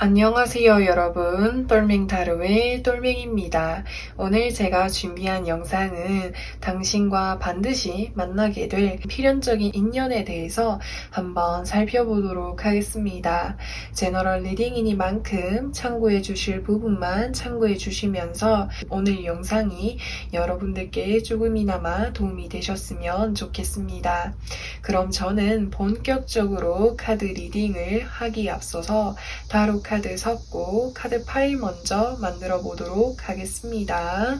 안녕하세요 여러분, 똘맹타로의 똘맹입니다. 오늘 제가 준비한 영상은 당신과 반드시 만나게 될 필연적인 인연에 대해서 한번 살펴보도록 하겠습니다. 제너럴 리딩이니만큼 참고해 주실 부분만 참고해 주시면서 오늘 영상이 여러분들께 조금이나마 도움이 되셨으면 좋겠습니다. 그럼 저는 본격적으로 카드 리딩을 하기 앞서서 타로 카드 섞고 카드 파일 먼저 만들어 보도록 하겠습니다.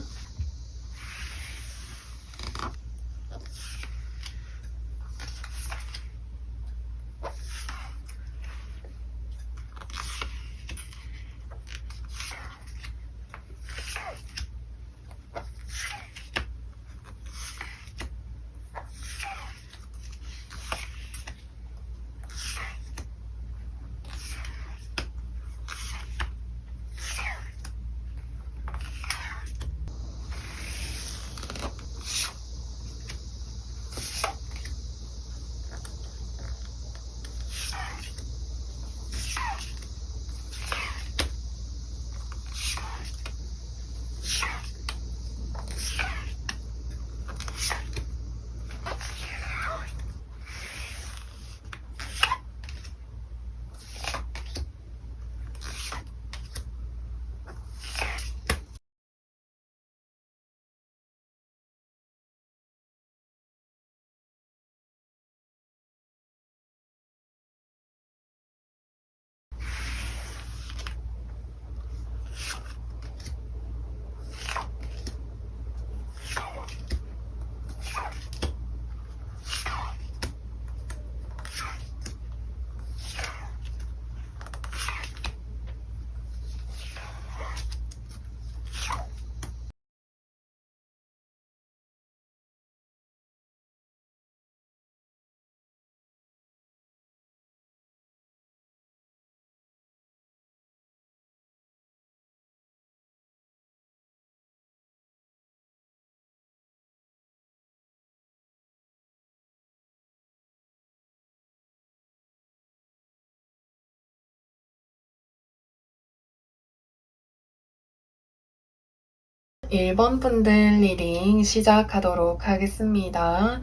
일 번 분들 리딩 시작하도록 하겠습니다.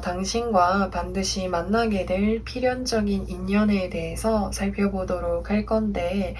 당신과 반드시 만나게 될 필연적인 인연에 대해서 살펴보도록 할 건데,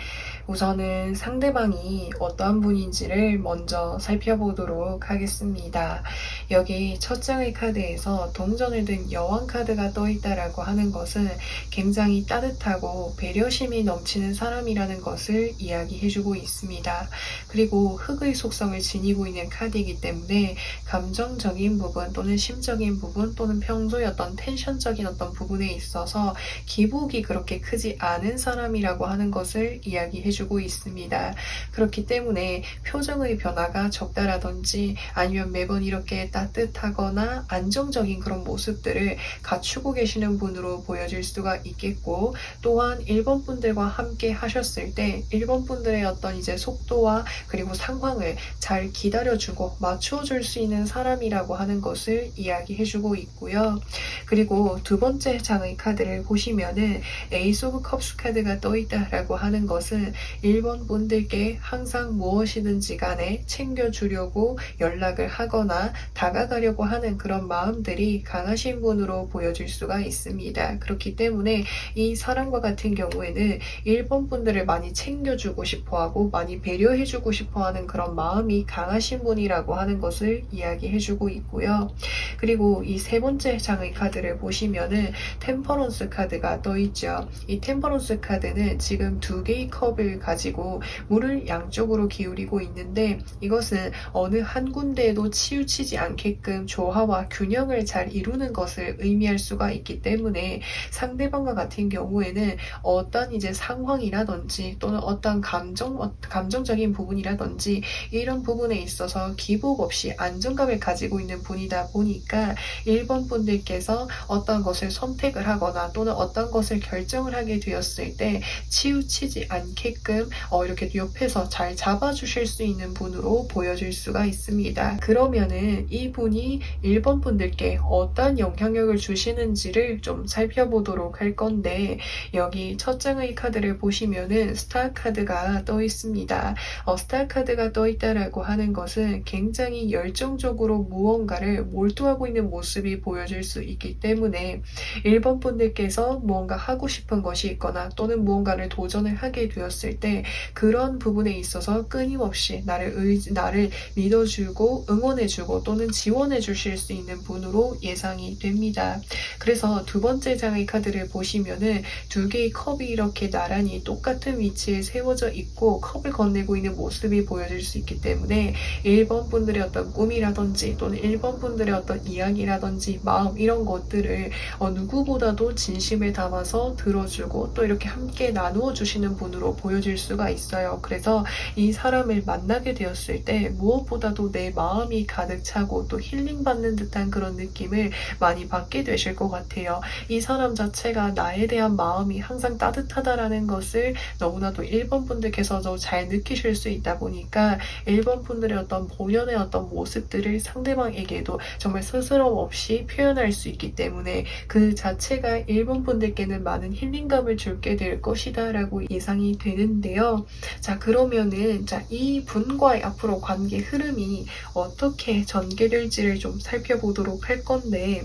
우선은 상대방이 어떠한 분인지를 먼저 살펴보도록 하겠습니다. 여기 첫 장의 카드에서 동전을 든 여왕 카드가 떠 있다라고 하는 것은 굉장히 따뜻하고 배려심이 넘치는 사람이라는 것을 이야기해주고 있습니다. 그리고 흙의 속성을 지니고 있는 카드이기 때문에 감정적인 부분 또는 심적인 부분 또는 평소의 어떤 텐션적인 어떤 부분에 있어서 기복이 그렇게 크지 않은 사람이라고 하는 것을 이야기해주고 있습니다. 그렇기 때문에 표정의 변화가 적다라든지 아니면 매번 이렇게 따뜻하거나 안정적인 그런 모습들을 갖추고 계시는 분으로 보여질 수가 있겠고, 또한 1번 분들과 함께 하셨을 때 1번 분들의 어떤 이제 속도와 그리고 상황을 잘 기다려주고 맞춰줄 수 있는 사람이라고 하는 것을 이야기해주고 있고요. 그리고 두 번째 장의 카드를 보시면은 에이스 오브 컵스 카드가 떠있다라고 하는 것은 1번 분들께 항상 무엇이든지 간에 챙겨주려고 연락을 하거나 다가가려고 하는 그런 마음들이 강하신 분으로 보여질 수가 있습니다. 그렇기 때문에 이 사람과 같은 경우에는 1번 분들을 많이 챙겨주고 싶어하고 많이 배려해주고 싶어하는 그런 마음이 강하신 분이라고 하는 것을 이야기해주고 있고요. 그리고 이 세 번째 장의 카드를 보시면은 템퍼런스 카드가 떠있죠. 이 템퍼런스 카드는 지금 두 개의 컵을 가지고 물을 양쪽으로 기울이고 있는데, 이것은 어느 한 군데에도 치우치지 않게끔 조화와 균형을 잘 이루는 것을 의미할 수가 있기 때문에 상대방과 같은 경우에는 어떤 이제 상황이라든지 또는 어떤 감정적인 부분이라든지 이런 부분 부분에 있어서 기복 없이 안정감을 가지고 있는 분이다 보니까 1번 분들께서 어떤 것을 선택을 하거나 또는 어떤 것을 결정을 하게 되었을 때 치우치지 않게끔 이렇게 옆에서 잘 잡아주실 수 있는 분으로 보여질 수가 있습니다. 그러면은 이분이 1번 분들께 어떤 영향력을 주시는지를 좀 살펴보도록 할 건데, 여기 첫 장의 카드를 보시면은 스타 카드가 떠 있습니다. 스타 카드가 떠 있다라고 하는 것은 굉장히 열정적으로 무언가를 몰두하고 있는 모습이 보여질 수 있기 때문에 1번 분들께서 무언가 하고 싶은 것이 있거나 또는 무언가를 도전을 하게 되었을 때 그런 부분에 있어서 끊임없이 나를 믿어주고 응원해주고 또는 지원해 주실 수 있는 분으로 예상이 됩니다. 그래서 두 번째 장의 카드를 보시면은 두 개의 컵이 이렇게 나란히 똑같은 위치에 세워져 있고 컵을 건네고 있는 모습이 보여질 수 있기 때문에 1번 분들의 어떤 꿈이라든지 또는 1번 분들의 어떤 이야기라든지 마음 이런 것들을 누구보다도 진심을 담아서 들어주고 또 이렇게 함께 나누어 주시는 분으로 보여질 수가 있어요. 그래서 이 사람을 만나게 되었을 때 무엇보다도 내 마음이 가득 차고 또 힐링받는 듯한 그런 느낌을 많이 받게 되실 것 같아요. 이 사람 자체가 나에 대한 마음이 항상 따뜻하다라는 것을 너무나도 1번 분들께서도 잘 느끼실 수 있다 보니까 1번 분들의 어떤 본연의 어떤 모습들을 상대방에게도 정말 스스럼 없이 표현할 수 있기 때문에 그 자체가 1번 분들께는 많은 힐링감을 줄게 될 것이다 라고 예상이 되는데요. 자, 그러면은 이 분과의 앞으로 관계 흐름이 어떻게 전개될지를 좀 살펴보도록 할 건데,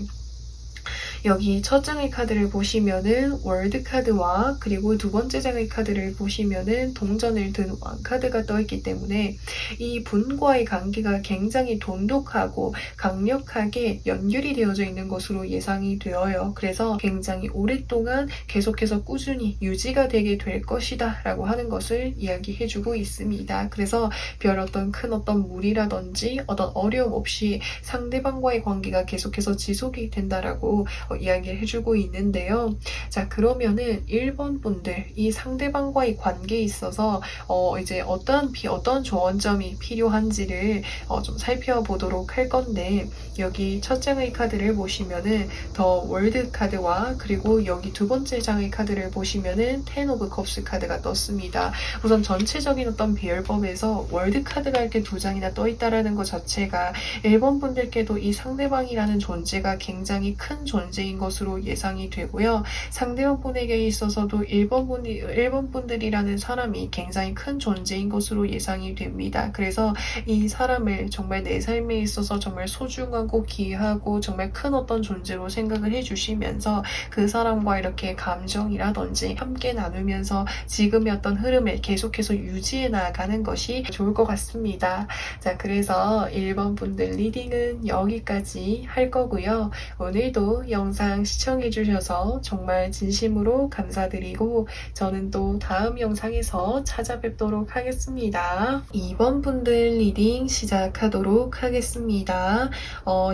여기 첫 장의 카드를 보시면은 월드 카드와 그리고 두 번째 장의 카드를 보시면은 동전을 든 왕 카드가 떠있기 때문에 이 분과의 관계가 굉장히 돈독하고 강력하게 연결이 되어져 있는 것으로 예상이 되어요. 그래서 굉장히 오랫동안 계속해서 꾸준히 유지가 되게 될 것이다 라고 하는 것을 이야기해주고 있습니다. 그래서 별 어떤 큰 어떤 무리라든지 어떤 어려움 없이 상대방과의 관계가 계속해서 지속이 된다라고 이야기를 해주고 있는데요. 자, 그러면은 1번 분들 이 상대방과의 관계에 있어서 이제 어떤 조언점이 필요한지를 좀 살펴보도록 할 건데, 여기 첫 장의 카드를 보시면은 더 월드 카드와 그리고 여기 두 번째 장의 카드를 보시면은 텐 오브 컵스 카드가 떴습니다. 우선 전체적인 어떤 배열법에서 월드 카드가 이렇게 두 장이나 떠 있다라는 것 자체가 1번 분들께도 이 상대방이라는 존재가 굉장히 큰 존재인 것으로 예상이 되고요. 상대방 분에게 있어서도 1번 분들이라는 사람이 굉장히 큰 존재인 것으로 예상이 됩니다. 그래서 이 사람을 정말 내 삶에 있어서 정말 소중하고 귀하고 정말 큰 어떤 존재로 생각을 해주시면서 그 사람과 이렇게 감정이라든지 함께 나누면서 지금의 어떤 흐름을 계속해서 유지해 나가는 것이 좋을 것 같습니다. 자, 그래서 1번 분들 리딩은 여기까지 할 거고요. 오늘도 영상 시청해주셔서 정말 진심으로 감사드리고 저는 또 다음 영상에서 찾아뵙도록 하겠습니다. 2번 분들 리딩 시작하도록 하겠습니다.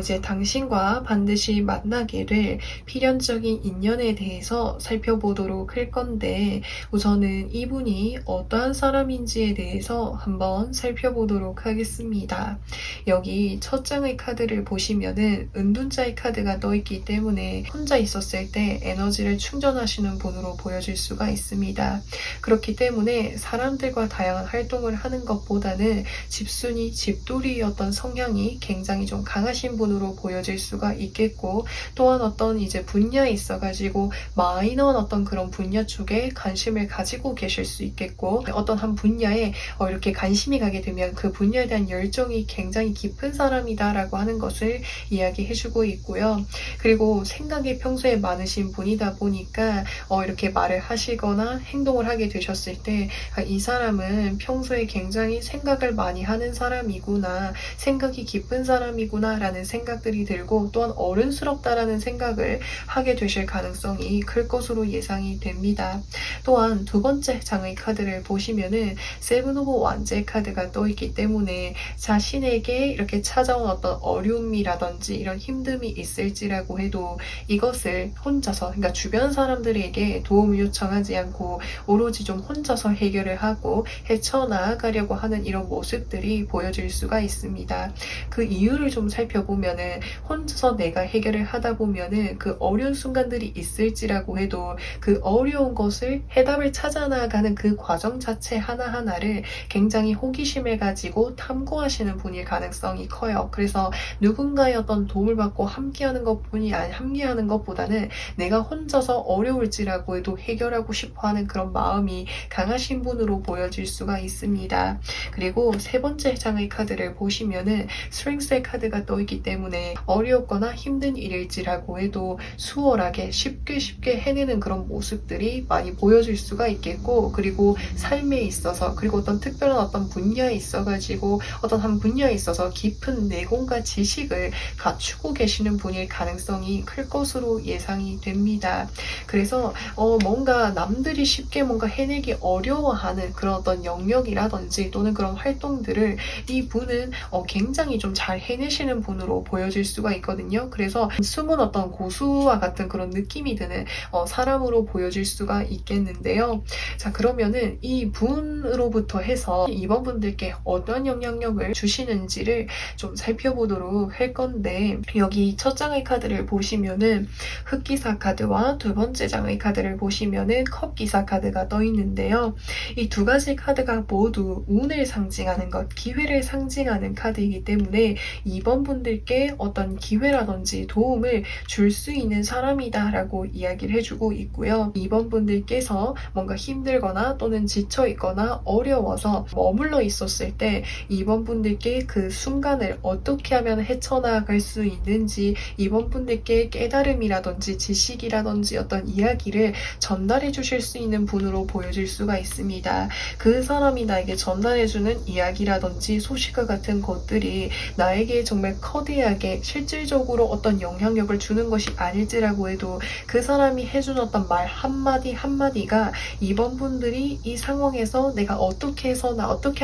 이제 당신과 반드시 만나게 될 필연적인 인연에 대해서 살펴보도록 할 건데, 우선은 이분이 어떠한 사람인지에 대해서 한번 살펴보도록 하겠습니다. 여기 첫 장의 카드를 보시면은 은둔자의 카드가 떠있기 때문에 혼자 있었을 때 에너지를 충전하시는 분으로 보여질 수가 있습니다. 그렇기 때문에 사람들과 다양한 활동을 하는 것보다는 집순이, 집돌이였던 성향이 굉장히 좀 강하신 분으로 보여질 수가 있겠고, 또한 어떤 이제 분야에 있어가지고 마이너한 어떤 그런 분야 쪽에 관심을 가지고 계실 수 있겠고, 어떤 한 분야에 이렇게 관심이 가게 되면 그 분야에 대한 열정이 굉장히 깊은 사람이다라고 하는 것을 이야기해주고 있고요. 그리고 생각이 평소에 많으신 분이다 보니까 이렇게 말을 하시거나 행동을 하게 되셨을 때 이 사람은 평소에 굉장히 생각을 많이 하는 사람이구나, 생각이 깊은 사람이구나 라는 생각들이 들고, 또한 어른스럽다라는 생각을 하게 되실 가능성이 클 것으로 예상이 됩니다. 또한 두 번째 장의 카드를 보시면은 세븐 오브 완제 카드가 떠있기 때문에 자신에게 이렇게 찾아온 어떤 어려움이라든지 이런 힘듦이 있을지라고 해도 이것을 혼자서, 그러니까 주변 사람들에게 도움을 요청하지 않고 오로지 좀 혼자서 해결을 하고 헤쳐나가려고 하는 이런 모습들이 보여질 수가 있습니다. 그 이유를 좀 살펴보면은 혼자서 내가 해결을 하다 보면은 그 어려운 순간들이 있을지라고 해도 그 어려운 것을 해답을 찾아 나가는 그 과정 자체 하나하나를 굉장히 호기심을 가지고 탐구하시는 분일 가능성이 커요. 그래서 누군가의 어떤 도움을 받고 함께하는 것보다는 내가 혼자서 어려울지라고 해도 해결하고 싶어하는 그런 마음이 강하신 분으로 보여질 수가 있습니다. 그리고 세 번째 장의 카드를 보시면은 스트렝스의 카드가 떠 있기 때문에 어렵거나 힘든 일일지라고 해도 수월하게 쉽게 해내는 그런 모습들이 많이 보여질 수가 있겠고, 그리고 삶에 있어서, 그리고 어떤 특별한 어떤 분야에 있어가지고 어떤 한 분야에 있어서 깊은 내공과 지식을 갖추고 계시는 분일 가능성이 클 것으로 예상이 됩니다. 그래서 뭔가 남들이 쉽게 뭔가 해내기 어려워하는 그런 어떤 영역이라든지 또는 그런 활동들을 이 분은 굉장히 좀 잘 해내시는 분으로 보여질 수가 있거든요. 그래서 숨은 어떤 고수와 같은 그런 느낌이 드는 사람으로 보여질 수가 있겠는데요. 자, 그러면은 이 분으로부터 해서 이번 분들께 어떤 영향력을 주시는지를 좀 살펴보도록 할 건데, 여기 첫 장의 카드를 보시면은 흑기사 카드와 두 번째 장의 카드를 보시면은 컵기사 카드가 떠 있는데요. 이 두 가지 카드가 모두 운을 상징하는 것, 기회를 상징하는 카드이기 때문에 이번 분들께 어떤 기회라든지 도움을 줄 수 있는 사람이다라고 이야기를 해주고 있고요. 이번 분들께서 뭔가 힘들거나 또는 지쳐있거나 어려워서 머물러 있었을 때 이번 분들께 그 순간을 어떻게 하면 헤쳐나갈 수 있는지 이번 분들께 깨달음이라든지 지식이라든지 어떤 이야기를 전달해 주실 수 있는 분으로 보여질 수가 있습니다. 그 사람이 나에게 전달해주는 이야기라든지 소식과 같은 것들이 나에게 정말 거대하게 실질적으로 어떤 영향력을 주는 것이 아닐지라고 해도 그 사람이 해준 어떤 말 한마디 한마디가 이번 분들이 이 상황에서 내가 어떻게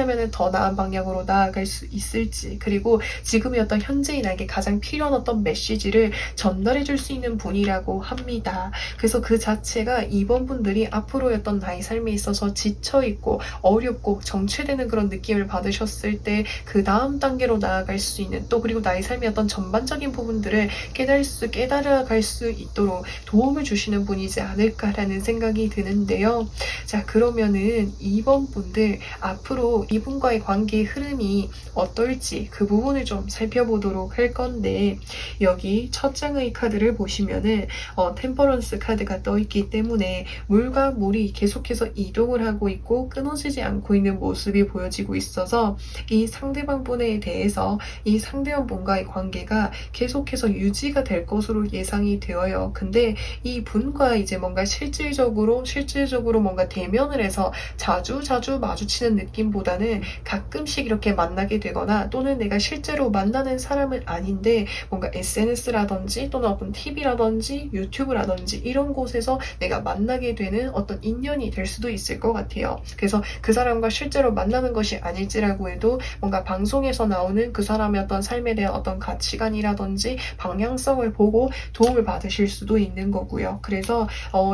하면 더 나은 방향으로 나아갈 수 있을지, 그리고 지금의 어떤 현재의 나에게 가장 필요한 어떤 메시지를 전달해 줄 수 있는 분이라고 합니다. 그래서 그 자체가 이번 분들이 앞으로의 어떤 나의 삶에 있어서 지쳐있고 어렵고 정체되는 그런 느낌을 받으셨을 때 그 다음 단계로 나아갈 수 있는, 또 그리고 나의 삶의 어떤 전반적인 부분들을 깨달아갈 수 있도록 도움을 주시는 분이지 않을까라는 생각이 드는데요. 자, 그러면은 이번 분들 앞으로 이분과의 관계의 흐름이 어떨지 그 부분을 좀 살펴보도록 할 건데, 여기 첫 장의 카드를 보시면은 템퍼런스 카드가 떠 있기 때문에 물과 물이 계속해서 이동을 하고 있고 끊어지지 않고 있는 모습이 보여지고 있어서 이 상대방 분에 대해서 이 상대방 분과의 관계가 계속해서 유지가 될 것으로 예상이 되어요. 근데 이 분과 이제 뭔가 실질적으로 뭔가 대면을 해서 자주 마주치는 느낌보다는 가끔씩 이렇게 만나게 되거나, 또는 내가 실제로 만나는 사람은 아닌데 뭔가 SNS라든지 또는 어떤 TV라든지 유튜브라든지 이런 곳에서 내가 만나게 되는 어떤 인연이 될 수도 있을 것 같아요. 그래서 그 사람과 실제로 만나는 것이 아닐지라고 해도 뭔가 방송에서 나오는 그 사람의 어떤 삶에 대한 어떤 가치관이라든지 방향성을 보고 도움을 받으실 수도 있는 거고요. 그래서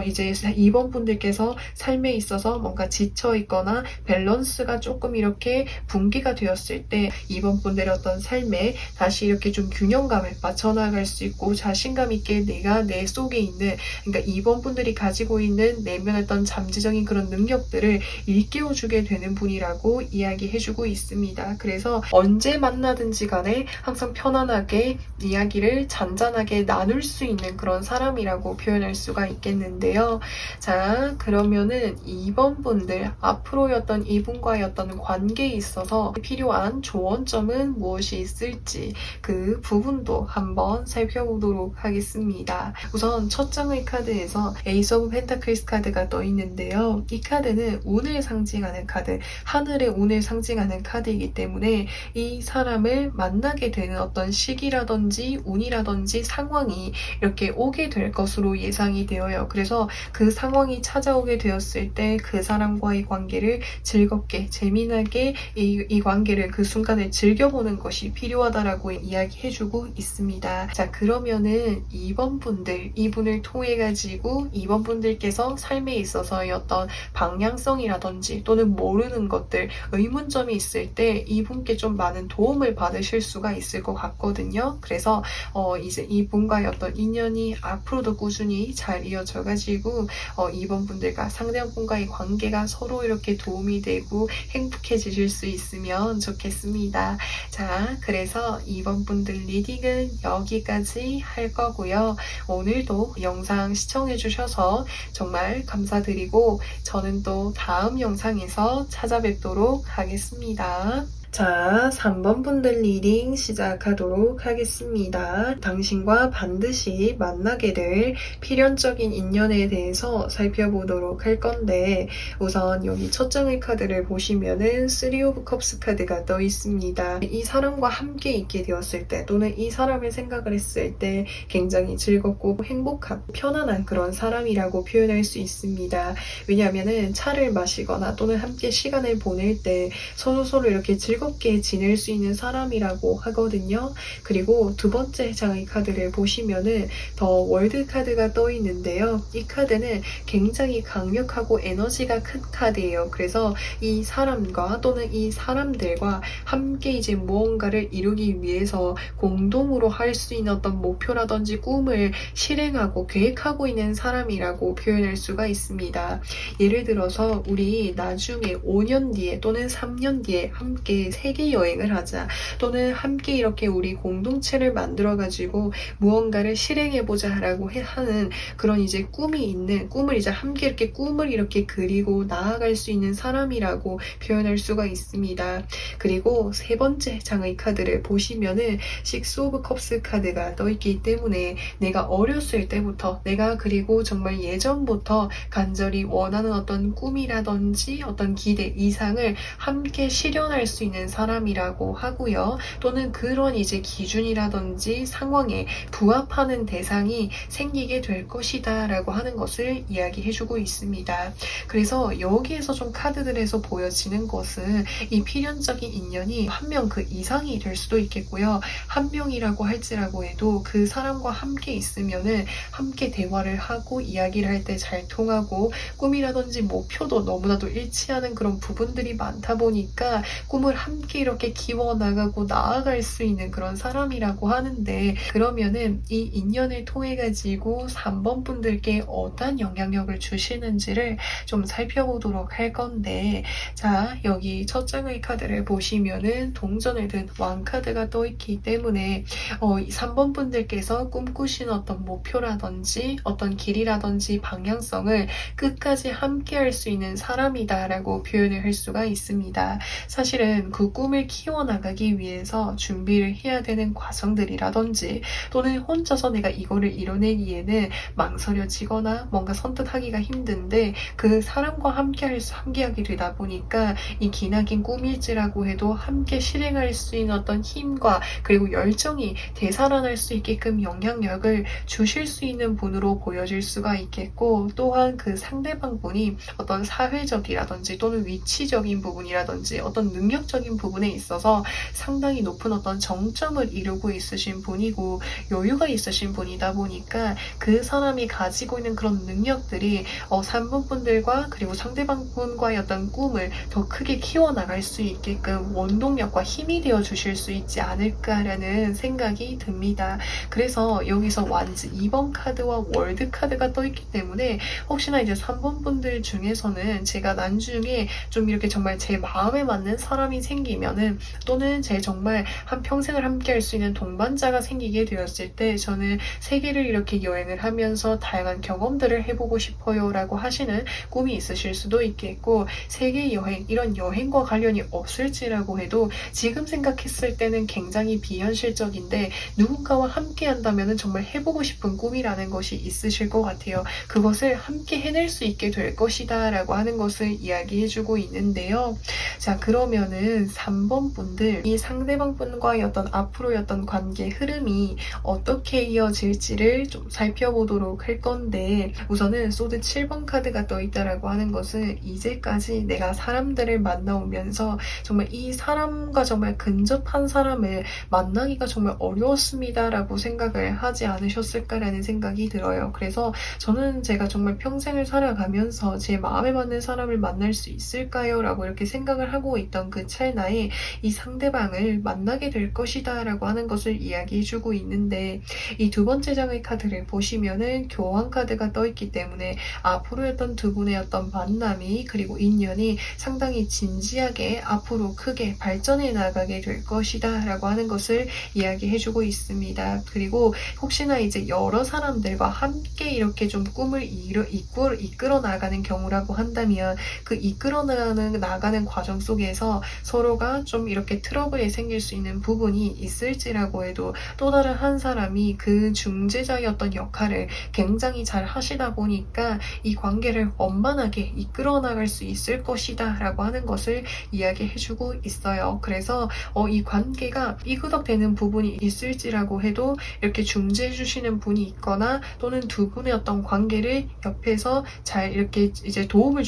이제 이번 분들께서 삶에 있어서 뭔가 지쳐 있거나 밸런스가 조금 이렇게 붕괴가 되었을 때 이번 분들의 어떤 삶에 다시 이렇게 좀 균형감을 맞춰나갈 수 있고 자신감 있게 내가 내 속에 있는, 그러니까 이번 분들이 가지고 있는 내면했던 잠재적인 그런 능력들을 일깨워주게 되는 분이라고 이야기해주고 있습니다. 그래서 언제 만나든지 간에 항상 편안하게 이야기를 잔잔하게 나눌 수 있는 그런 사람이라고 표현할 수가 있겠는데요. 자, 그러면은 이번 분들 앞으로의 어떤 이분과의 어떤 관계에 있어서 필요한 조언점은 무엇이 있을지 그 부분도 한번 살펴보도록 하겠습니다. 우선 첫 장의 카드에서 에이스 오브 펜타클스 카드가 떠 있는데요. 이 카드는 운을 상징하는 카드, 하늘의 운을 상징하는 카드이기 때문에 이 사람을 만나게 되는 어떤 시기라든지 운이라든지 상황이 이렇게 오게 될 것으로 예상이 되어요. 그래서 그 상황이 찾아오게 되었을 때 그 사람과의 관계를 즐겁게 재미나게 이 관계를 그 순간에 즐겨보는 것이 필요하다라고 이야기해주고 있습니다. 자, 그러면은 보시면은 2번 분들, 이분을 통해 가지고 2번 분들께서 삶에 있어서의 어떤 방향성이라든지 또는 모르는 것들, 의문점이 있을 때 이분께 좀 많은 도움을 받으실 수가 있을 것 같거든요. 그래서 이제 이분과의 어떤 인연이 앞으로도 꾸준히 잘 이어져 가지고 이번 분들과 상대방분과의 관계가 서로 이렇게 도움이 되고 행복해지실 수 있으면 좋겠습니다. 자, 그래서 이번 분들 리딩은 여기까지 할 거고요. 오늘도 영상 시청해주셔서 정말 감사드리고 저는 또 다음 영상에서 찾아뵙도록 하겠습니다. 자, 3번 분들 리딩 시작하도록 하겠습니다. 당신과 반드시 만나게 될 필연적인 인연에 대해서 살펴보도록 할 건데 우선 여기 첫 장의 카드를 보시면은 3 of Cups 카드가 떠 있습니다. 이 사람과 함께 있게 되었을 때 또는 이 사람을 생각을 했을 때 굉장히 즐겁고 행복한 편안한 그런 사람이라고 표현할 수 있습니다. 왜냐하면은 차를 마시거나 또는 함께 시간을 보낼 때 서로 이렇게 즐겁게 지낼 수 있는 사람이라고 하거든요. 그리고 두 번째 장의 카드를 보시면은 더 월드 카드가 떠 있는데요. 이 카드는 굉장히 강력하고 에너지가 큰 카드예요. 그래서 이 사람과 또는 이 사람들과 함께 이제 무언가를 이루기 위해서 공동으로 할 수 있는 어떤 목표라든지 꿈을 실행하고 계획하고 있는 사람이라고 표현할 수가 있습니다. 예를 들어서 우리 나중에 5년 뒤에 또는 3년 뒤에 함께 세계 여행을 하자 또는 함께 이렇게 우리 공동체를 만들어 가지고 무언가를 실행해 보자 라고 하는 그런 이제 꿈이 있는 꿈을 이제 함께 이렇게 꿈을 이렇게 그리고 나아갈 수 있는 사람이라고 표현할 수가 있습니다. 그리고 세 번째 장의 카드를 보시면은 6 of Cups 카드가 떠 있기 때문에 내가 어렸을 때부터 내가 그리고 정말 예전부터 간절히 원하는 어떤 꿈이라든지 어떤 기대 이상을 함께 실현할 수 있는 사람이라고 하고요. 또는 그런 이제 기준이라든지 상황에 부합하는 대상이 생기게 될 것이다 라고 하는 것을 이야기해주고 있습니다. 그래서 여기에서 좀 카드들에서 보여지는 것은 이 필연적인 인연이 한 명 그 이상이 될 수도 있겠고요. 한 명이라고 할지라고 해도 그 사람과 함께 있으면은 함께 대화를 하고 이야기를 할 때 잘 통하고 꿈이라든지 목표도 너무나도 일치하는 그런 부분들이 많다 보니까 꿈을 함께 이렇게 키워나가고 나아갈 수 있는 그런 사람이라고 하는데 그러면은 이 인연을 통해 가지고 3번 분들께 어떤 영향력을 주시는지를 좀 살펴보도록 할 건데 자 여기 첫 장의 카드를 보시면은 동전을 든 왕카드가 떠 있기 때문에 3번 분들께서 꿈꾸신 어떤 목표라든지 어떤 길이라든지 방향성을 끝까지 함께 할 수 있는 사람이다 라고 표현을 할 수가 있습니다. 사실은 그 꿈을 키워나가기 위해서 준비를 해야 되는 과정들이라든지 또는 혼자서 내가 이거를 이뤄내기에는 망설여지거나 뭔가 선뜻하기가 힘든데 그 사람과 함께하게 되다 보니까 이 기나긴 꿈일지라고 해도 함께 실행할 수 있는 어떤 힘과 그리고 열정이 되살아날 수 있게끔 영향력을 주실 수 있는 분으로 보여질 수가 있겠고 또한 그 상대방 분이 어떤 사회적이라든지 또는 위치적인 부분이라든지 어떤 능력적인 부분에 있어서 상당히 높은 어떤 정점을 이루고 있으신 분이고 여유가 있으신 분이다 보니까 그 사람이 가지고 있는 그런 능력들이 3번 분들과 그리고 상대방 분과의 어떤 꿈을 더 크게 키워나갈 수 있게끔 원동력과 힘이 되어 주실 수 있지 않을까라는 생각이 듭니다. 그래서 여기서 완즈 2번 카드와 월드 카드가 떠 있기 때문에 혹시나 이제 3번 분들 중에서는 제가 나중에 좀 이렇게 정말 제 마음에 맞는 사람이 생기면은 또는 제 정말 한 평생을 함께 할 수 있는 동반자가 생기게 되었을 때 저는 세계를 이렇게 여행을 하면서 다양한 경험들을 해보고 싶어요 라고 하시는 꿈이 있으실 수도 있겠고 세계 여행 이런 여행과 관련이 없을지라고 해도 지금 생각했을 때는 굉장히 비현실적인데 누군가와 함께 한다면 정말 해보고 싶은 꿈이라는 것이 있으실 것 같아요. 그것을 함께 해낼 수 있게 될 것이다 라고 하는 것을 이야기해주고 있는데요. 자 그러면은 3번 분들, 이 상대방 분과의 어떤 앞으로의 어떤 관계 흐름이 어떻게 이어질지를 좀 살펴보도록 할 건데, 우선은 소드 7번 카드가 떠 있다라고 하는 것은 이제까지 내가 사람들을 만나오면서 정말 이 사람과 정말 근접한 사람을 만나기가 정말 어려웠습니다라고 생각을 하지 않으셨을까라는 생각이 들어요. 그래서 저는 제가 정말 평생을 살아가면서 제 마음에 맞는 사람을 만날 수 있을까요? 라고 이렇게 생각을 하고 있던 그 찰나에 이 상대방을 만나게 될 것이다 라고 하는 것을 이야기해주고 있는데, 이 두 번째 장의 카드를 보시면은 교환 카드가 떠있기 때문에 앞으로의 어떤 두 분의 어떤 만남이 그리고 인연이 상당히 진지하게 앞으로 크게 발전해 나가게 될 것이다 라고 하는 것을 이야기해주고 있습니다. 그리고 혹시나 이제 여러 사람들과 함께 이렇게 좀 꿈을 이끌어 나가는 경우라고 한다면, 그 이끌어 나가는 과정 속에서 서로가 좀 이렇게 트러블이 생길 수 있는 부분이 있을지라고 해도 또 다른 한 사람이 그 중재자의 어떤 역할을 굉장히 잘 하시다 보니까 이 관계를 원만하게 이끌어 나갈 수 있을 것이다 라고 하는 것을 이야기해주고 있어요. 그래서 이 관계가 삐그덕되는 부분이 있을지라고 해도 이렇게 중재해주시는 분이 있거나 또는 두 분의 어떤 관계를 옆에서 잘 이렇게 이제 도움을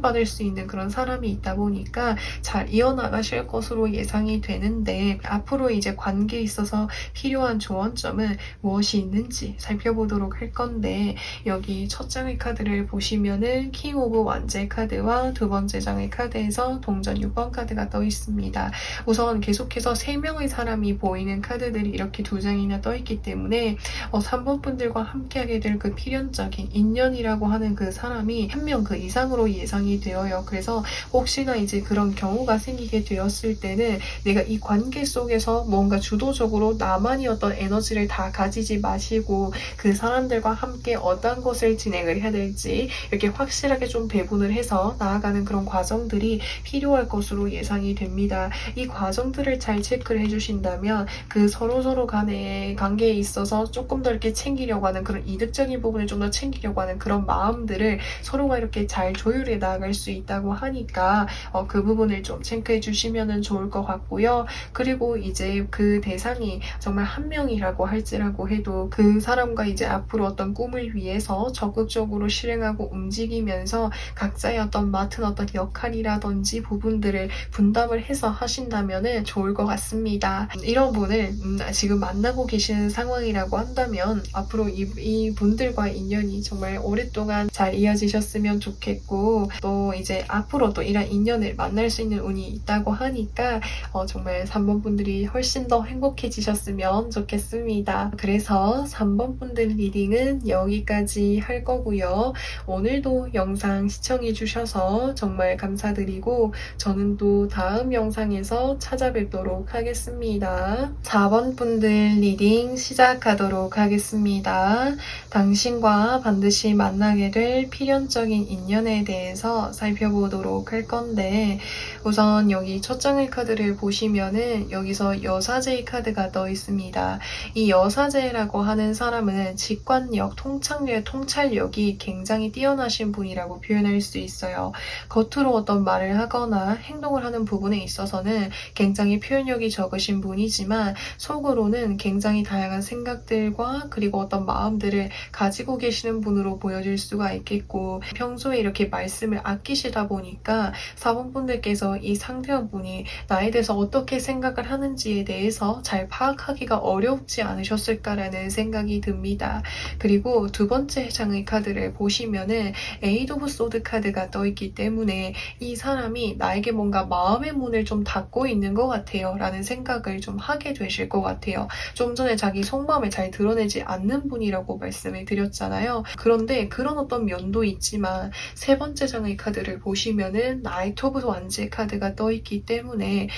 받을 수 있는 그런 사람이 있다 보니까 잘 이어나가실 것으로 예상이 되는데, 앞으로 이제 관계에 있어서 필요한 조언점은 무엇이 있는지 살펴보도록 할 건데, 여기 첫 장의 카드를 보시면은 킹 오브 완제 카드와 두 번째 장의 카드에서 동전 6번 카드가 떠 있습니다. 우선 계속해서 3명의 사람이 보이는 카드들이 이렇게 두 장이나 떠 있기 때문에 3번 분들과 함께하게 될 그 필연적인 인연이라고 하는 그 사람이 한 명 그 이상으로 예상이 되어요. 그래서 혹시나 이제 그런 경우가 생기게 되었을 때는 내가 이 관계 속에서 뭔가 주도적으로 나만이 어떤 에너지를 다 가지지 마시고 그 사람들과 함께 어떤 것을 진행을 해야 될지 이렇게 확실하게 좀 배분을 해서 나아가는 그런 과정들이 필요할 것으로 예상이 됩니다. 이 과정들을 잘 체크를 해주신다면 그 서로 간의 관계에 있어서 조금 더 이렇게 챙기려고 하는 그런 이득적인 부분을 좀 더 챙기려고 하는 그런 마음들을 서로가 이렇게 잘 조율해 나갈 수 있다고 하니까 그 부분을 좀 체크해 주시면 좋을 것 같고요. 그리고 이제 그 대상이 정말 한 명이라고 할지라고 해도 그 사람과 이제 앞으로 어떤 꿈을 위해서 적극적으로 실행하고 움직이면서 각자의 어떤 맡은 어떤 역할이라든지 부분들을 분담을 해서 하신다면 좋을 것 같습니다. 이런 분을 지금 만나고 계시는 상황이라고 한다면 앞으로 이 분들과 인연이 정말 오랫동안 잘 이어지셨으면 좋겠고, 또 이제 앞으로 또 이런 인연을 만날 수 있는 운이 있다고 하니까 정말 3번 분들이 훨씬 더 행복해지셨으면 좋겠습니다. 그래서 3번 분들 리딩은 여기까지 할 거고요. 오늘도 영상 시청해주셔서 정말 감사드리고 저는 또 다음 영상에서 찾아뵙도록 하겠습니다. 4번 분들 리딩 시작하도록 하겠습니다. 당신과 반드시 만나게 될 필연적인 인연에 대해서 살펴보도록 할 건데, 우선 여기 첫 장의 카드를 보시면은 여기서 여사제의 카드가 떠 있습니다. 이 여사제라고 하는 사람은 직관력, 통찰력이 굉장히 뛰어나신 분이라고 표현할 수 있어요. 겉으로 어떤 말을 하거나 행동을 하는 부분에 있어서는 굉장히 표현력이 적으신 분이지만 속으로는 굉장히 다양한 생각들과 그리고 어떤 마음들을 가지고 계시는 분으로 보여질 수가 있겠고, 평소에 이렇게 말씀을 아끼시다 보니까 4번 분들께서 이 상대방분이 나에 대해서 어떻게 생각을 하는지에 대해서 잘 파악하기가 어렵지 않으셨을까라는 생각이 듭니다. 그리고 두 번째 장의 카드를 보시면은 에이드 오브 소드 카드가 떠있기 때문에 이 사람이 나에게 뭔가 마음의 문을 좀 닫고 있는 것 같아요 라는 생각을 좀 하게 되실 것 같아요. 좀 전에 자기 속마음을 잘 드러내지 않는 분이라고 말씀을 드렸잖아요. 그런데 그런 어떤 면도 있지만 세 번째 장의 카드를 보시면은 나이트 오브 완제 카드가 떠있기 때문에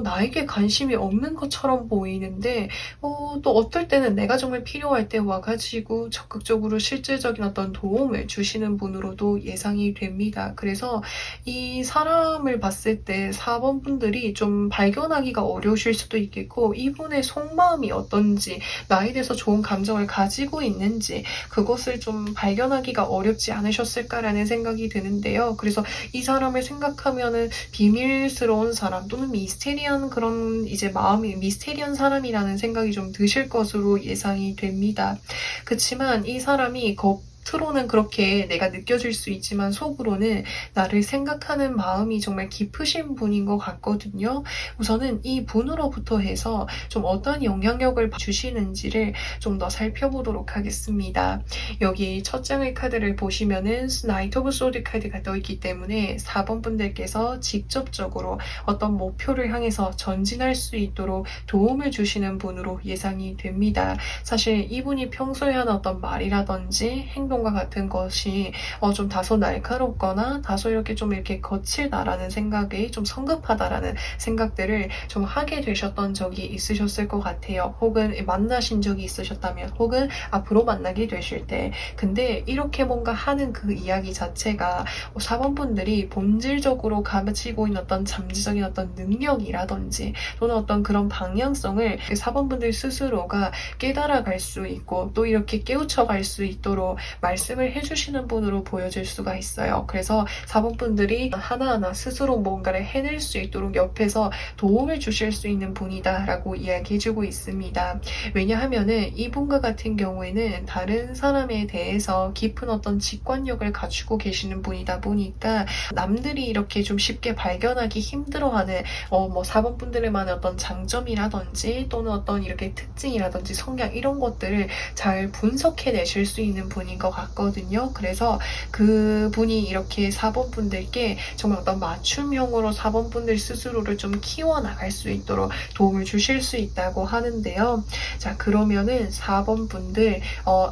나에게 관심이 없는 것처럼 보이는데 또 어떨 때는 내가 정말 필요할 때 와가지고 적극적으로 실질적인 어떤 도움을 주시는 분으로도 예상이 됩니다. 그래서 이 사람을 봤을 때 4번 분들이 좀 발견하기가 어려우실 수도 있겠고, 이분의 속마음이 어떤지, 나에 대해서 좋은 감정을 가지고 있는지 그것을 좀 발견하기가 어렵지 않으셨을까라는 생각이 드는데요. 그래서 이 사람을 생각하면은 비밀스러운 사람 또는 미스테리한 그런 이제 마음이 미스테리한 사람이라는 생각이 좀 드실 것으로 예상이 됩니다. 그치만 이 사람이 겉으로는 그렇게 내가 느껴질 수 있지만 속으로는 나를 생각하는 마음이 정말 깊으신 분인 것 같거든요. 우선은 이 분으로부터 해서 좀 어떤 영향력을 주시는지를 좀 더 살펴보도록 하겠습니다. 여기 첫 장의 카드를 보시면은 나이트 오브 소드 카드가 떠있기 때문에 4번 분들께서 직접적으로 어떤 목표를 향해서 전진할 수 있도록 도움을 주시는 분으로 예상이 됩니다. 사실 이분이 평소에 하는 어떤 말이라든지 행동과 같은 것이 좀 다소 날카롭거나 다소 이렇게 좀 이렇게 거칠다라는 생각이 좀 성급하다라는 생각들을 좀 하게 되셨던 적이 있으셨을 것 같아요. 혹은 만나신 적이 있으셨다면 혹은 앞으로 만나게 되실 때 근데 이렇게 뭔가 하는 그 이야기 자체가 4번 분들이 본질적으로 가지고 있는 어떤 잠재적인 어떤 능력이라든지 또는 어떤 그런 방향성을 4번 분들 스스로가 깨달아갈 수 있고 또 이렇게 깨우쳐갈 수 있도록 말씀을 해주시는 분으로 보여질 수가 있어요. 그래서 4번 분들이 하나하나 스스로 뭔가를 해낼 수 있도록 옆에서 도움을 주실 수 있는 분이다 라고 이야기해주고 있습니다. 왜냐하면은 이분과 같은 경우에는 다른 사람에 대해서 깊은 어떤 직관력을 갖추고 계시는 분이다 보니까 남들이 이렇게 좀 쉽게 발견하기 힘들어하는 뭐 4번 분들만의 어떤 장점이라든지 또는 어떤 이렇게 특징이라든지 성향 이런 것들을 잘 분석해내실 수 있는 분인 것 같거든요. 그래서 그 분이 이렇게 4번 분들께 정말 어떤 맞춤형으로 4번 분들 스스로를 좀 키워나갈 수 있도록 도움을 주실 수 있다고 하는데요. 자, 그러면은 4번 분들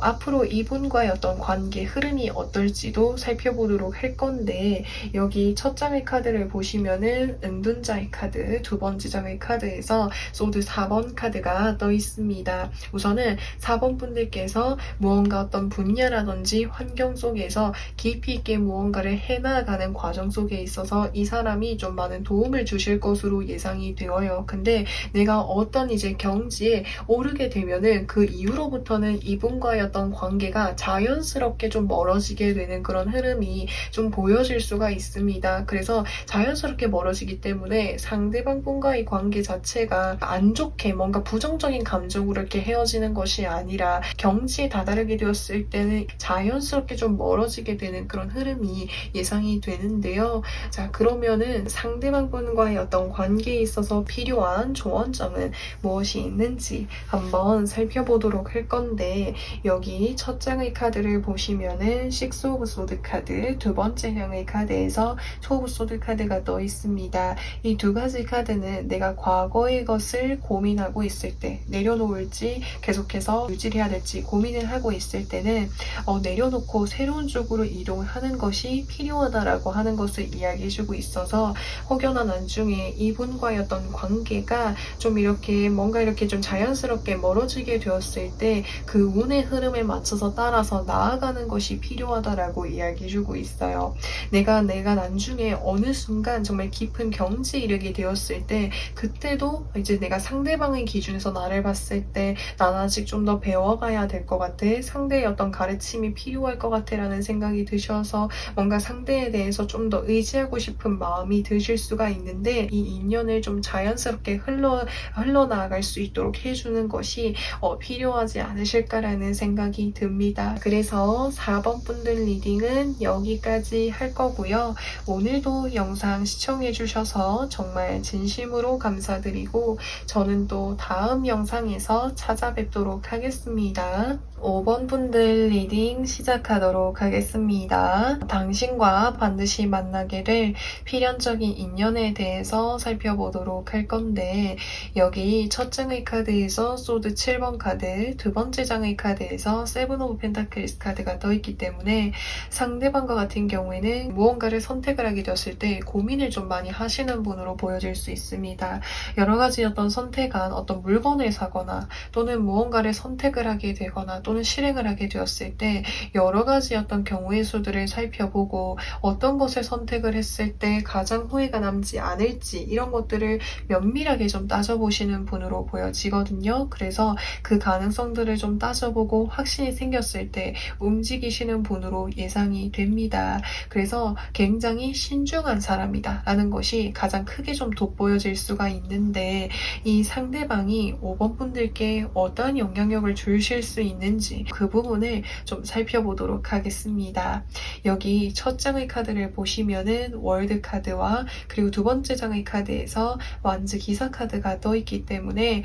앞으로 이분과의 어떤 관계 흐름이 어떨지도 살펴보도록 할 건데 여기 첫 장의 카드를 보시면은 은둔자의 카드, 두 번째 장의 카드에서 소드 4번 카드가 떠 있습니다. 우선은 4번 분들께서 무언가 어떤 분야라든지 환경 속에서 깊이 있게 무언가를 해나가는 과정 속에 있어서 이 사람이 좀 많은 도움을 주실 것으로 예상이 되어요. 근데 내가 어떤 이제 경지에 오르게 되면은 그 이후로부터는 이분과의 어떤 관계가 자연스럽게 좀 멀어지게 되는 그런 흐름이 좀 보여질 수가 있습니다. 그래서 자연스럽게 멀어지기 때문에 상대방 분과의 관계 자체가 안 좋게 뭔가 부정적인 감정으로 이렇게 헤어지는 것이 아니라 경지에 다다르게 되었을 때는 자연스럽게 좀 멀어지게 되는 그런 흐름이 예상이 되는데요. 자, 그러면은 상대방 분과의 어떤 관계에 있어서 필요한 조언점은 무엇이 있는지 한번 살펴보도록 할 건데 여기 첫 장의 카드를 보시면은 식스 오브 소드 카드, 두 번째 장의 카드에서 투 오브 소드 카드가 떠 있습니다. 이 두 가지 카드는 내가 과거의 것을 고민하고 있을 때 내려놓을지 계속해서 유지해야 될지 고민을 하고 있을 때는 내려놓고 새로운 쪽으로 이동하는 것이 필요하다라고 하는 것을 이야기해주고 있어서 혹여나 나중에 이분과의 어떤 관계가 좀 이렇게 뭔가 이렇게 좀 자연스럽게 멀어지게 되었을 때 그 운의 흐름에 맞춰서 따라서 나아가는 것이 필요하다라고 이야기해주고 있어요. 내가 나중에 어느 순간 정말 깊은 경지에 이르게 되었을 때 그때도 이제 내가 상대방의 기준에서 나를 봤을 때 난 아직 좀 더 배워가야 될 것 같아. 상대의 어떤 가르침이 필요할 것 같아 라는 생각이 드셔서 뭔가 상대에 대해서 좀 더 의지하고 싶은 마음이 드실 수가 있는데 이 인연을 좀 자연스럽게 흘러나갈 수 있도록 해주는 것이 필요하지 않으실까라는 생각이 듭니다. 그래서 4번 분들 리딩은 여기까지 할 거고요. 오늘도 영상 시청해주셔서 정말 진심으로 감사드리고 저는 또 다음 영상에서 찾아뵙도록 하겠습니다. 5번 분들 리딩 시작하도록 하겠습니다. 당신과 반드시 만나게 될 필연적인 인연에 대해서 살펴보도록 할 건데 여기 첫 장의 카드에서 소드 7번 카드, 두 번째 장의 카드에서 세븐 오브 펜타클스 카드가 떠있기 때문에 상대방과 같은 경우에는 무언가를 선택을 하게 되었을 때 고민을 좀 많이 하시는 분으로 보여질 수 있습니다. 여러 가지 어떤 선택한 어떤 물건을 사거나 또는 무언가를 선택을 하게 되거나 또는 실행을 하게 되었을 때 때문에 여러 가지 어떤 경우의 수들을 살펴보고 어떤 것을 선택을 했을 때 가장 후회가 남지 않을지 이런 것들을 면밀하게 좀 따져보시는 분으로 보여지거든요. 그래서 그 가능성들을 좀 따져보고 확신이 생겼을 때 움직이시는 분으로 예상이 됩니다. 그래서 굉장히 신중한 사람이다 라는 것이 가장 크게 좀 돋보여질 수가 있는데, 이 상대방이 5번 분들께 어떠한 영향력을 주실 수 있는지 그 부분을 좀 살펴보도록 하겠습니다. 여기 첫 장의 카드를 보시면은 월드 카드와 그리고 두 번째 장의 카드에서 완즈 기사 카드가 떠 있기 때문에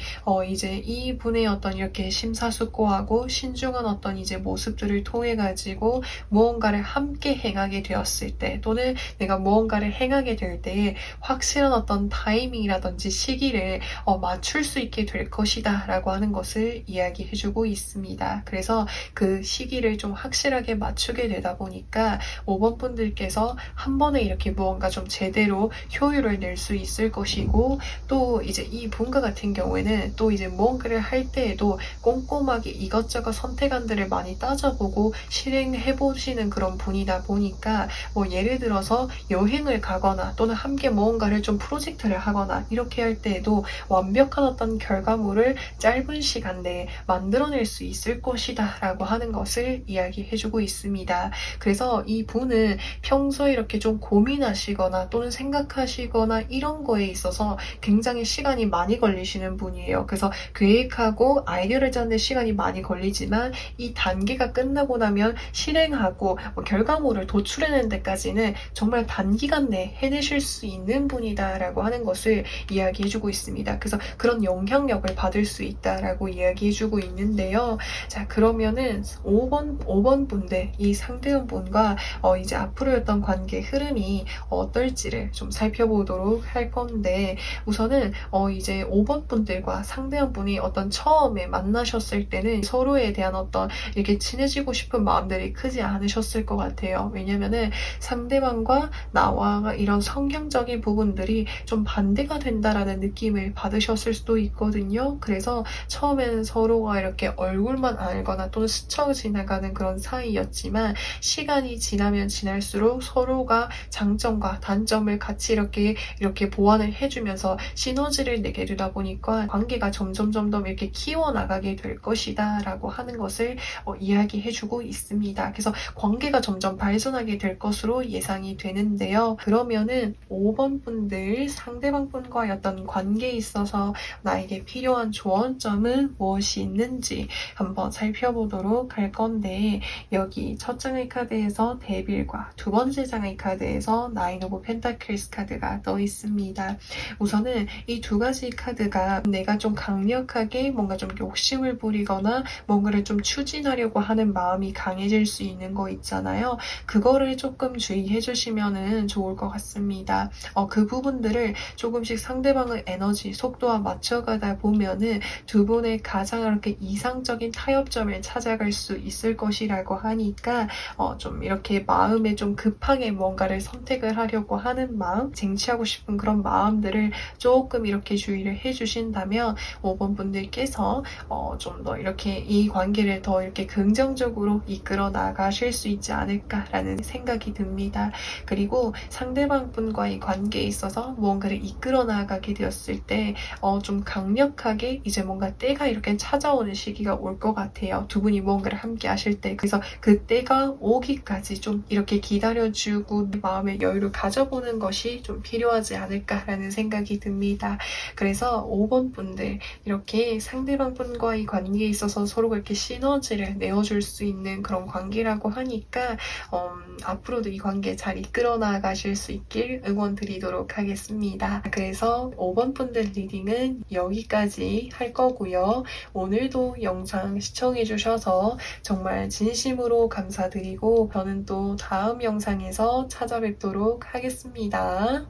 이제 이 분의 어떤 이렇게 심사숙고하고 신중한 어떤 이제 모습들을 통해 가지고 무언가를 함께 행하게 되었을 때, 또는 내가 무언가를 행하게 될 때에 확실한 어떤 타이밍이라든지 시기를 맞출 수 있게 될 것이다 라고 하는 것을 이야기해주고 있습니다. 그래서 그 시기를 좀 확실하게 맞추게 되다 보니까 5번 분들께서 한 번에 이렇게 무언가 좀 제대로 효율을 낼 수 있을 것이고, 또 이제 이 분과 같은 경우에는 또 이제 무언가를 할 때에도 꼼꼼하게 이것저것 선택안들을 많이 따져보고 실행해 보시는 그런 분이다 보니까, 뭐 예를 들어서 여행을 가거나 또는 함께 무언가를 좀 프로젝트를 하거나 이렇게 할 때에도 완벽한 어떤 결과물을 짧은 시간 내에 만들어낼 수 있을 것이다 라고 하는 것을 이야기해주고 있습니다. 그래서 이 분은 평소에 이렇게 좀 고민하시거나 또는 생각하시거나 이런 거에 있어서 굉장히 시간이 많이 걸리시는 분이에요. 그래서 계획하고 아이디어를 짜는 데 시간이 많이 걸리지만 이 단계가 끝나고 나면 실행하고 결과물을 도출해내는 데까지는 정말 단기간 내에 해내실 수 있는 분이다 라고 하는 것을 이야기해주고 있습니다. 그래서 그런 영향력을 받을 수 있다라고 이야기해주고 있는데요. 자, 그러면은 5번 분들, 이 상대방 분과 이제 앞으로였던 관계 흐름이 어떨지를 좀 살펴보도록 할 건데, 우선은 이제 5번 분들과 상대방 분이 어떤 처음에 만나셨을 때는 서로에 대한 어떤 이렇게 친해지고 싶은 마음들이 크지 않으셨을 것 같아요. 왜냐면은 상대방과 나와 이런 성향적인 부분들이 좀 반대가 된다라는 느낌을 받으셨을 수도 있거든요. 그래서 처음에는 서로가 이렇게 얼굴만 알거나 또는 스쳐 지나가는 그런 사이였지만, 시간이 지나면 지날수록 서로가 장점과 단점을 같이 이렇게 보완을 해주면서 시너지를 내게 되다 보니까 관계가 점점 이렇게 키워나가게 될 것이다 라고 하는 것을 이야기해주고 있습니다. 그래서 관계가 점점 발전하게 될 것으로 예상이 되는데요. 그러면은 5번 분들, 상대방 분과의 어떤 관계에 있어서 나에게 필요한 조언점은 무엇이 있는지 한번 살펴보도록 할 건데, 여기 첫 장의 카드에서 데빌과 두 번째 장의 카드에서 나인 오브 펜타클스 카드가 떠 있습니다. 우선은 이 두 가지 카드가 내가 좀 강력하게 뭔가 좀 욕심을 부리거나 뭔가를 좀 추진하려고 하는 마음이 강해질 수 있는 거 있잖아요. 그거를 조금 주의해 주시면은 좋을 것 같습니다. 그 부분들을 조금씩 상대방의 에너지, 속도와 맞춰가다 보면은 두 분의 가장 이렇게 이상적인 타협점을 찾아갈 수 있을 것이라고 하니까 좀 이렇게 마음에 좀 급하게 뭔가를 선택을 하려고 하는 마음, 쟁취하고 싶은 그런 마음들을 조금 이렇게 주의를 해주신다면 5번 분들께서 좀 더 이렇게 이 관계를 더 이렇게 긍정적으로 이끌어 나가실 수 있지 않을까라는 생각이 듭니다. 그리고 상대방 분과의 관계에 있어서 무언가를 이끌어 나가게 되었을 때 좀 강력하게 이제 뭔가 때가 이렇게 찾아오는 시기가 올 것 같아요. 두 분이 무언가를 함께 하실 때. 그래서 그 때가 오기까지 좀 이렇게 기다려주고 마음의 여유를 가져보는 것이 좀 필요하지 않을까라는 생각이 듭니다. 그래서 5번 분들, 이렇게 상대방 분과의 관계에 있어서 서로 이렇게 시너지를 내어줄 수 있는 그런 관계라고 하니까 앞으로도 이 관계 잘 이끌어 나가실 수 있길 응원 드리도록 하겠습니다. 그래서 5번 분들 리딩은 여기까지 할 거고요. 오늘도 영상 시청해주셔서 정말 진심으로 감사드리고, 저는 또 다음 영상에서 찾아뵙도록 하겠습니다.